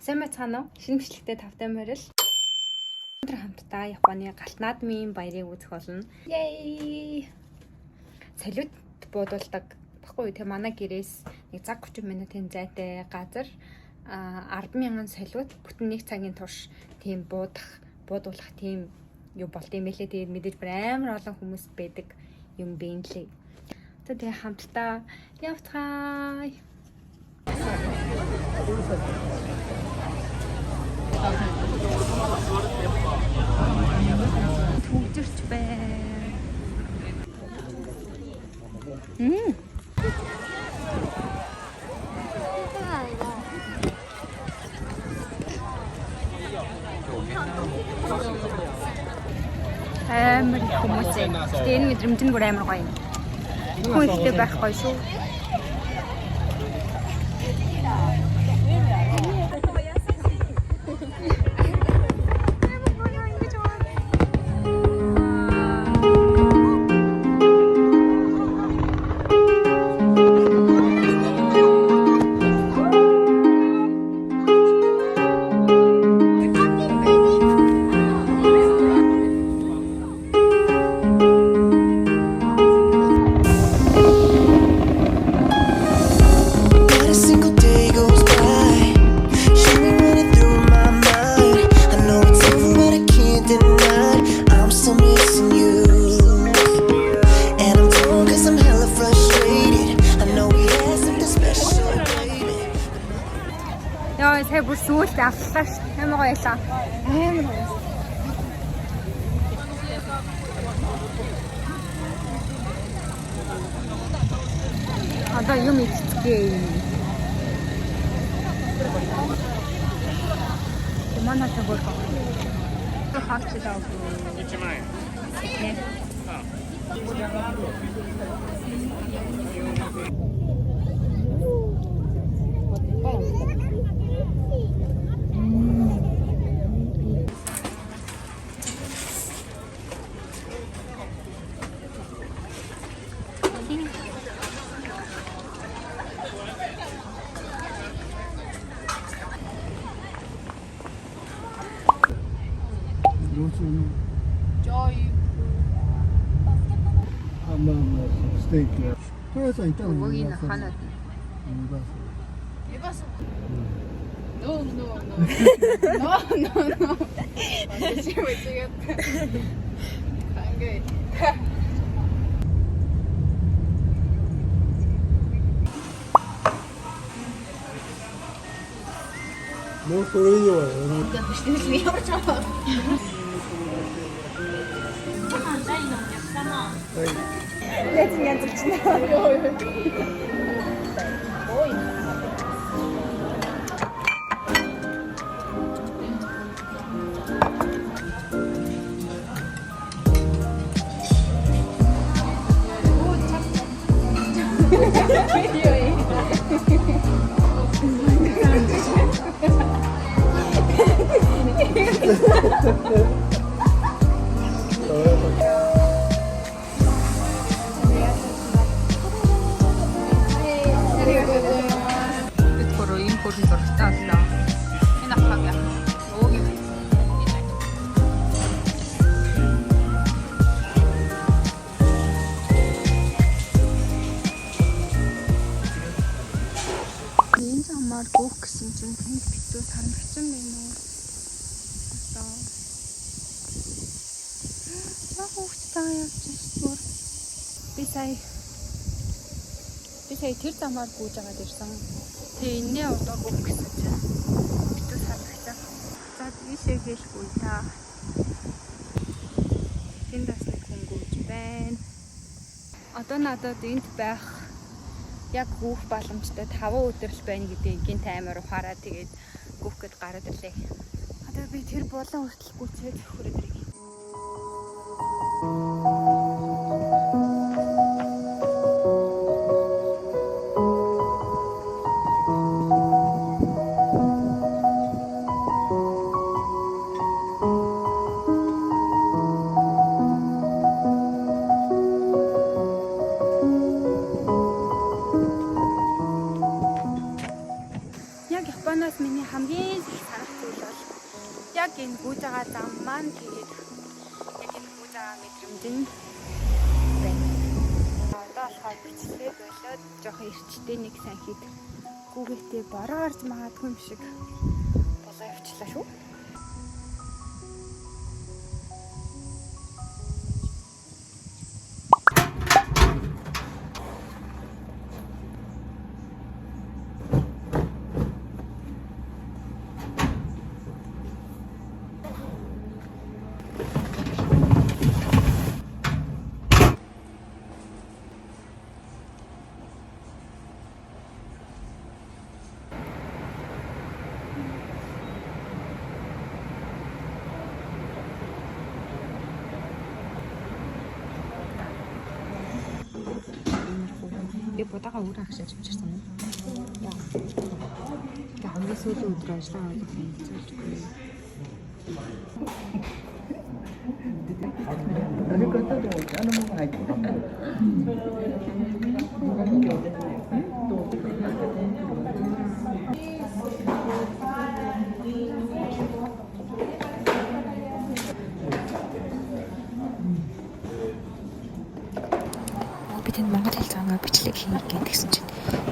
Сайн байцгаана уу? Шинэ бичлэгтэй тавтай морил. Өнөөдөр хамтдаа Японы галт наадмын баярыг үзэх болно. Yay! Салют буудуулдаг баггүй тийм манай гэрээс нэг цаг 30 минутын зайтай газар 10,000 салют бүтэн 1 цагийн турш тийм буудуулах тийм юу болт юм байлээ. Тэгээд мэдээж амар олон хүмүүс байдаг юм бэнлээ. Тэгээд хамтдаа явцгаая. Төвжирч байна. Амар хүмүүс ээ. Тэгээд энэ мэдрэмж нь бүр амар гоё юм. Хүн ихтэй байх гоё шүү. Яа, тэр бүр сүүлд авлаа ш. Амар гоё ялаа. Амар гоё. Одоо юм ихтэй. Манай тагор. Хаачлаа. 1万円。ね。ステーキは。トラさんいたのに。Угийн ханаад. No. She was good. Hungry.もうそれ以上はやらない。 Let's get it. Гүүх гэсэн чинь танд битүү санагдсан байна уу? Одоо. Яг хугацаа явж байна. Би сая тэр замаар гүйж агаад ирсэн. Тэгээ энэний одоо гүүх гэсэн чинь битүү санагдсан. За тийшээ гэлгүй та. Энд бас нэг хүн гүйж байна. Одоо надад энд байх яг гүүх боломжтой 5 өдөр л байна гэдгийг гинт амар ухаараа тэгээд гүүхэд гараад ирлээ. Одоо би тэр болон хүртэл гүйцээд хөрөд ирээ. Японоос миний хамгийн санах зүйл бол яг энэ гүйж байгаа зам маань тэгээд яг энэ гүйж байгаа мэдрэмж нь байна. Одоо болохоор бичлээд болоод жоохон эрчтэй нэг сайн хит гүгээтэй бороо орж магадгүй юм шиг болоо явчлаа шүү. Би будаага өөрөө хашиж авчихсан. Яа. Хамгийн сүүлийн өдөр ажиллаа аваад хэлцүүлчихгүй. Бид Монгол хэл цаагаар бичлэг хийх гэсэн чинь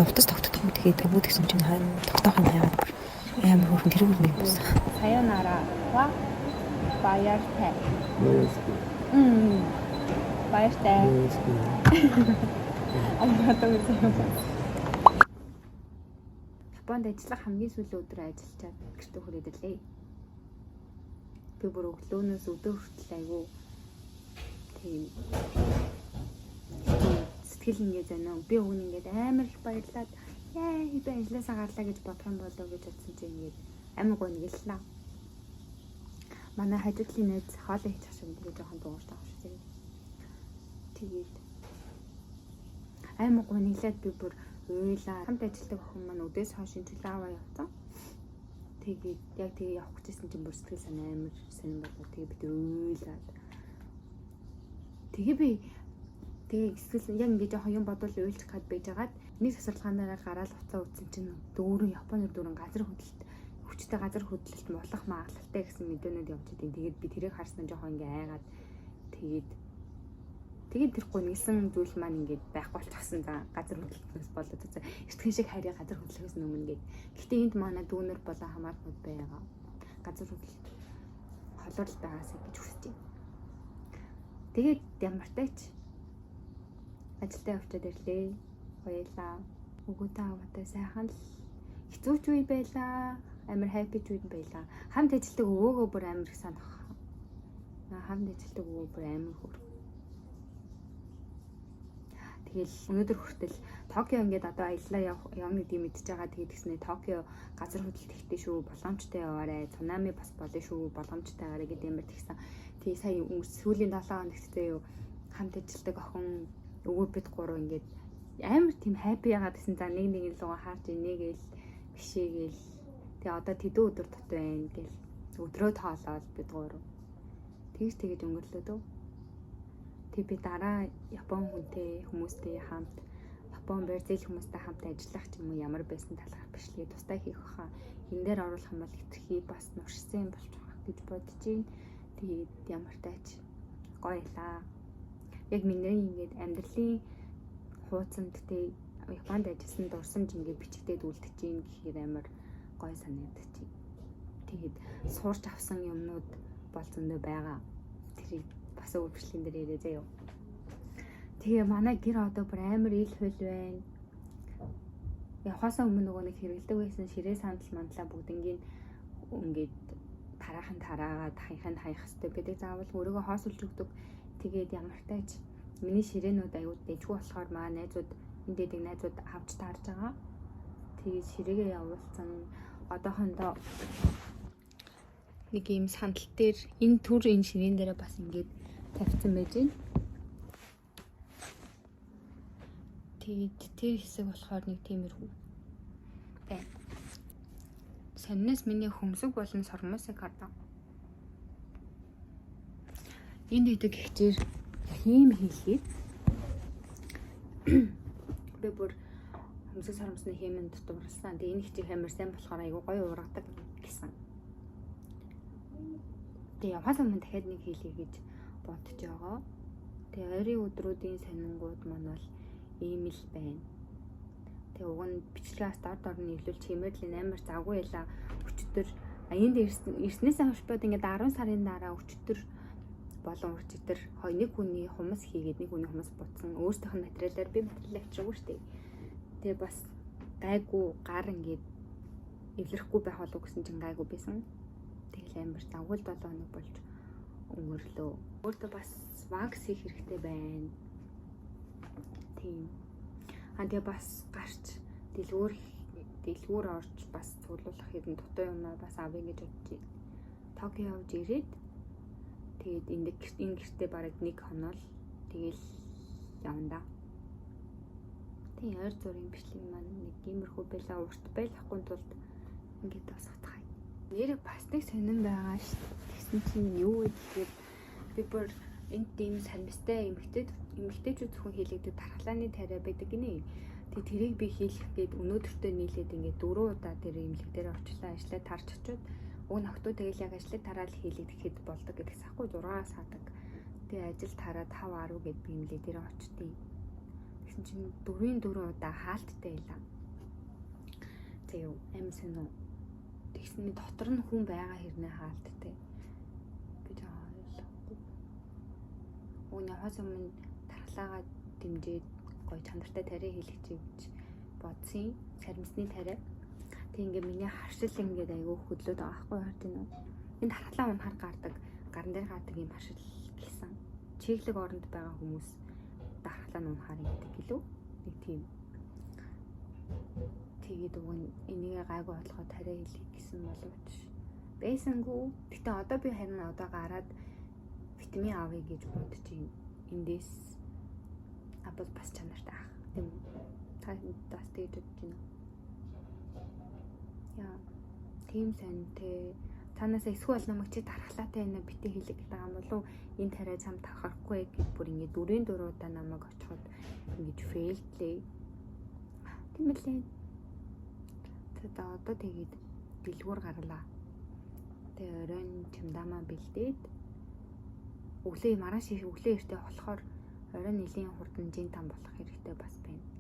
утас тогтдох юм тэгээд өвөө гэсэн чинь харин тогтоох юм яагаад амар хөрхөн тэрүүл юм байна. Sayonara wa bayartai. Bayartai. Японд ажиллах хамгийн сүүлийн өдөр ажиллачаад гэртээ хүрээд ирлээ. Би бүр өглөөнөөс өдөр хүртэл айгүй тийм сэтгэл ингээд зэнэ. Би өгн ингээд амар их баярлаад яа би ажилласаа гарлаа гэж бодох юм болов гэж бодсон чинь ингээд амар гоо нэгэллээ. Манай хажуудлын найз хоол хийж ах шиг тэгээд жоохон дуурч байгаа шүү дээ. Тэгээд амар гоо нэглээд би бүр уйлаа. Хамт ажилладаг охин маань өдөөс хойш төлөө аваа явцсан. Тэгээд яг тэгээ явах гэжсэн чинь бүр сэтгэл санаа амар сонирн болоо. Тэгээд бид уйлаад. Тэгээ би эсвэл яг ингэж жоохон юм бодвол уйлчих гад байжгаад нэг тасарлагаанаараа гараад уцаа утсан чинь дөрөв Японы дөрөв газар хөдлөлт хүчтэй газар хөдлөлт болох магадлалтай гэсэн мэдээнүүд явж идэв. Тэгээд би тэрийг харсан жоохон ингээ айгаад тэгээд тэр гонёлсон зүйл маань ингээд байхгүй болчихсон за газар хөдлөлтөөс болоод үзээ. Эртхэн шиг харьяа газар хөдлөхөөс өмнө гээд. Гэхдээ энд манай дүүнер болоо хамаарахуд байгаа. Газар хөдлөлт холрол байгаасаа гэж хүсэж байна. Тэгээд ямартай ч ажилдаа явчаад ирлээ. Баярлаа. Өгөөдөө аваатай сайхан л хэцүү ч үе байлаа. Амар хайпи ч үе байлаа. Хамт ажилдаг өвөөгөө бүр амар их санах. Хамт ажилдаг өвөө бүр амар хөр. Тэгэл өнөөдөр хүртэл Токио ингээд одоо аяллаа явна гэдгийг мэдчихэж байгаа. Тэгээд тэгснэ Токио газар хөдлөлт ихтэй шүү. Боломжтой яваарэ. Цунами бас болно шүү. Боломжтой аваарэ гэдэг юмэр тэгсэн. Тэгээ сая сүүлийн 7 хоног гэхдээ юу хамт ажилдаг охин өвөө бид гурав ингээд амар тийм хайпи яагаад гэсэн за нэг руугаа хаарч инээгээл бишээгээл тэгээ одоо тэдэн өдөр дот байна гэл өдрөө тоолоод бид гурав тэгж өнгөрлөө дөө. Тэг би дараа Япон хүнтэй хүмүүстэй хамт Япон Бразил хүмүүстэй хамт ажиллах ч юм уу ямар байсан талаар бичлэгээ тустай хийх хаа энэ дээр оруулах юм бол хэтэрхий бас нуршсан болж байгаа гэж бодож байна. Тэгээд ямар тач гоёлаа. Яг миний ингээд амьдралын хуудсанд тэ Японд ажилласан дурсамж ингээд бичигдээд үлдэж гин гэхээр амар гоё санагдаж байна. Тэгээд суурч авсан юмнууд бол зөндөө байгаа. Тэрийг бас өөрчлөлтөн дээр яриа заяа. Тэгээ манай гэр одоо бүр амар ил хөл байна. Явахаасаа өмнө нөгөө нэг хэрэгэлдэг байсан ширээ сандал мандлаа бүгднийг ингээд тараагаад хаяхан хаях хэрэгтэй гэдэг заавал өөрийгөө хоосолж өгдөг. Тэгээд ямар тач миний ширээнүүд аюул дэжгүй болохоор маа найзууд энд дэдэг найзууд авч таарж байгаа. Тэгээд ширээгээ явуулсан одоохондоо нэг юм сандал дээр энэ төр энэ ширээн дээр бас ингээд тавьсан байж байна. Тэгээд тэр хэсэг болохоор нэг тиймэрхүү байна. Саннаас миний хөмсөг болон сормосыг хардаа. Энд идэг хичээр хийм хийлгээд би бүр Хөмсөг сарамсны хэмээн дутуурсан. Тэгээ энэ хичээл хэмээр сайн болохоор айгүй гоё ургадаг гэсэн. Тэгээ явахаас өмнө дахиад нэг хийлье гэж бодож байгаа. Тэгээ ойрын өдрүүдийн сонингууд маань бол ийм л байна. Тэгээ уг нь бичлэгээс дор нийлүүлж хэмээдлийн амар завгүй яла өчтөр энд ирснээс хойш бод ингээд 10 сарын дараа өчтөр болон өчтөр нэг хүний хумс хийгээд нэг хүний хумс бутсан өөртөөх нь материалаар би материал авчиргүй шүү дээ. Тэгээ бас гайгүй гар ингээд эвлэрэхгүй байх болов гэсэн чинь гайгүй байсан. Тэгэл амар завгүй 7 хоног болж өнгөрлөө. Өөртөө бас вакс хийх хэрэгтэй байна. Тийм. Тэгээ бас гарч дэлгүүр орж бас цуглуулах хэдэн дутуу юмаа бас авъя гэж бодож байна. Токио явж ирээд тэгээд энэ гэртээ бараг 1 хоног тэгэл явна да. Тийм ойр зургийн бичлэг маань нэг иймэрхүү байлаа урт байхгүй тулд ингээд бас утгай. Нэр бас нэг сонирн байгаа шүү. Тэгсэн чинь юу вэ гэхээр би бүр энэ тийм санамжтай эмэгтэйчүүд зөвхөн хийлэгдэх дархлааны тариа байдаг гинэ. Тэгээ тэрийг би хийлгэх гээд өнөөдөртөө нийлээд ингээд 4 удаа тэр эмнэлэг дээр очлаа ажиллаа тарч очиод уг нөхдөө тэгэл яг ажлыг тараад хийлэгдэхэд болдог гэдэгс ахгүй 6 саадаг. Тэгээ ажил тараад 5 10 гээд би эмнэлэг дээр очтیں۔ Тэгсэн чинь 4 удаа хаалттай байлаа. Тэгээ амин сонио. Тэгсний дотор нь хүн байгаа хэрнээ хаалттай. Би жаа ойлгохгүй. Өөний хаас өмнө тархлаагаа дэмжиж гоё чанартай тариа хийлгэж гэж бодсон. Сарамсны тариа. Тэг ингээ миний харшил ингээд айгүй хөдлөөд байгаа байхгүй хард энэ. Энэ тархлаа унахаар гардаг, гарн дээр гардаг юм харшил гэсэн. Чиглэг оронд байгаа хүмүүс тархлаа нь унахаар ингэдэг гэлөө. Нэг тийм. Тэгээд уг нь энийг гайгүй бодлохоо тариа хийлгэх гэсэн боловч байсангүй. Гэтэ одоо би харин одоо гараад витамин авъя гэж бодож байна. Эндээс апл бас чанартай ах. Тийм. Та бас тэгж бодож байна. Яа. Тийм сантэй. Танаас эсвэл намайг чи дархлаатай байна битээ хийлэг гэдэг юм болов энэ тариа цам тавхахгүй гэд бүр ингэ 4 удаа намайг очиход ингэж фейлдлээ. Тийм үлээ. Тэгээд одоо тэгээд дэлгүүр гарлаа. Тэгээ оройн чимдамаа бэлдээд өглөө маргааш өглөө эртээ болохоор оройн нэлийн хурдан жин там болох хэрэгтэй бас байна.